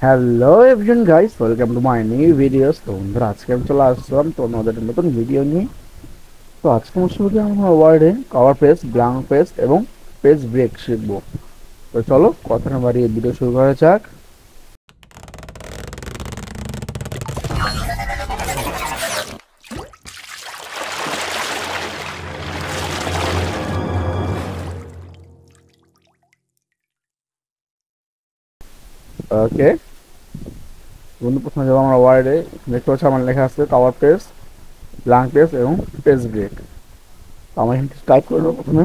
Hello everyone guys, welcome to my new videos. তো বন্ধুরা, আজকে আমি চলে আসলাম তোমাদের নতুন ভিডিও নিয়ে। তো আজকে আমার শুরু আমরা ওয়ার্ডে কভার পেজ, ব্ল্যাঙ্ক পেজ এবং পেজ ব্রেক শিখবো। তো চলো কথা না বাড়িয়ে ভিডিও শুরু করা যাক। ওকে বন্ধু, প্রথমে যাবো আমরা ওয়ার্ডে। দেখতে পাচ্ছি আমার লেখা আছে কভার পেজ, ব্ল্যাঙ্ক পেজ এবং পেজ ব্রেক। তো আমরা এখানে টাইপ করবো প্রথমে।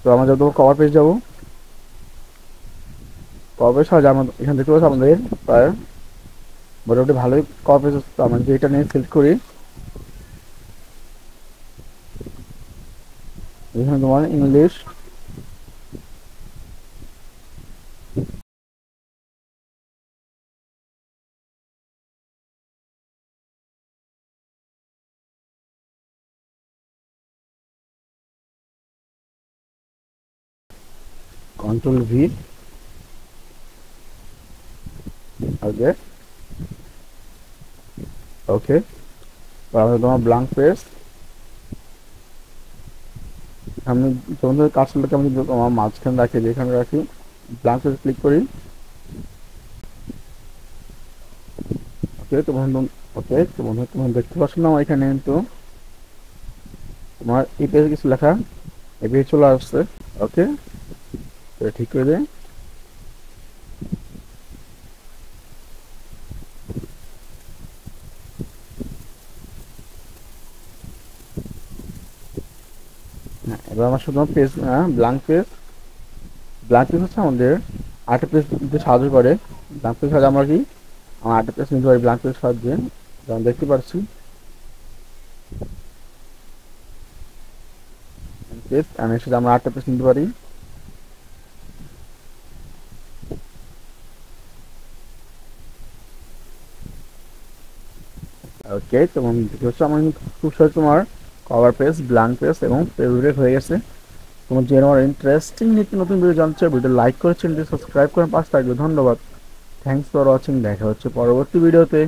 তো আমরা যাবো কভার পেজ, যাবো কভার পেজ। আমরা এখানে দেখতে পাচ্ছি আমাদের প্রায় মোটামুটি ভালোই কভার পেজ। তো আমরা যেটা নিয়ে সিলেক্ট করি, এখানে তোমার ইংলিশ, কন্ট্রোল ভি। ওকে ওকে তাহলে তোমার ব্ল্যাঙ্ক পেজ। আমি তোমাদের কাজটাকে আমি তোমার মাঝখানে রাখি, যেখানে রাখি ব্ল্যাঙ্ক পেজ ক্লিক করি। ওকে তো বন্ধু, ওকে তো বন্ধু, তুমি দেখতে পাচ্ছ না আমার এখানে কিন্তু তোমার এই পেজে কিছু লেখা, এই পেজ চলে আসছে। ওকে, তো ঠিক করে দেয়। হ্যাঁ, এবার আমার শুধু page, blank page. Blank page হচ্ছে আমাদের আর্ট পেজ দিতে সাহায্য করে। ব্ল্যাঙ্ক পেজ সাহায্যে আমরা কি আমার আর্ট পেজ নিতে পারি ব্ল্যাঙ্ক পেজ সাহায্যে, যেমন দেখতে পাচ্ছি পেজ। আমি সাথে আমরা আর্ট পেজ নিতে পারি। ওকে তো বন্ধু, হচ্ছে আমার কিন্তু খুব সহজ তোমার কভার পেজ, ব্ল্যাঙ্ক পেজ এবং পেজ ব্রেক হয়ে গেছে। তোমার যে আমার ইন্টারেস্টিং নিত্য নতুন ভিডিও জানতে চাও, ভিডিও লাইক করে চ্যানেলটি সাবস্ক্রাইব করেন, পাশে থাকবে। ধন্যবাদ। Thanks for watching. দেখা হচ্ছে পরবর্তী ভিডিওতে।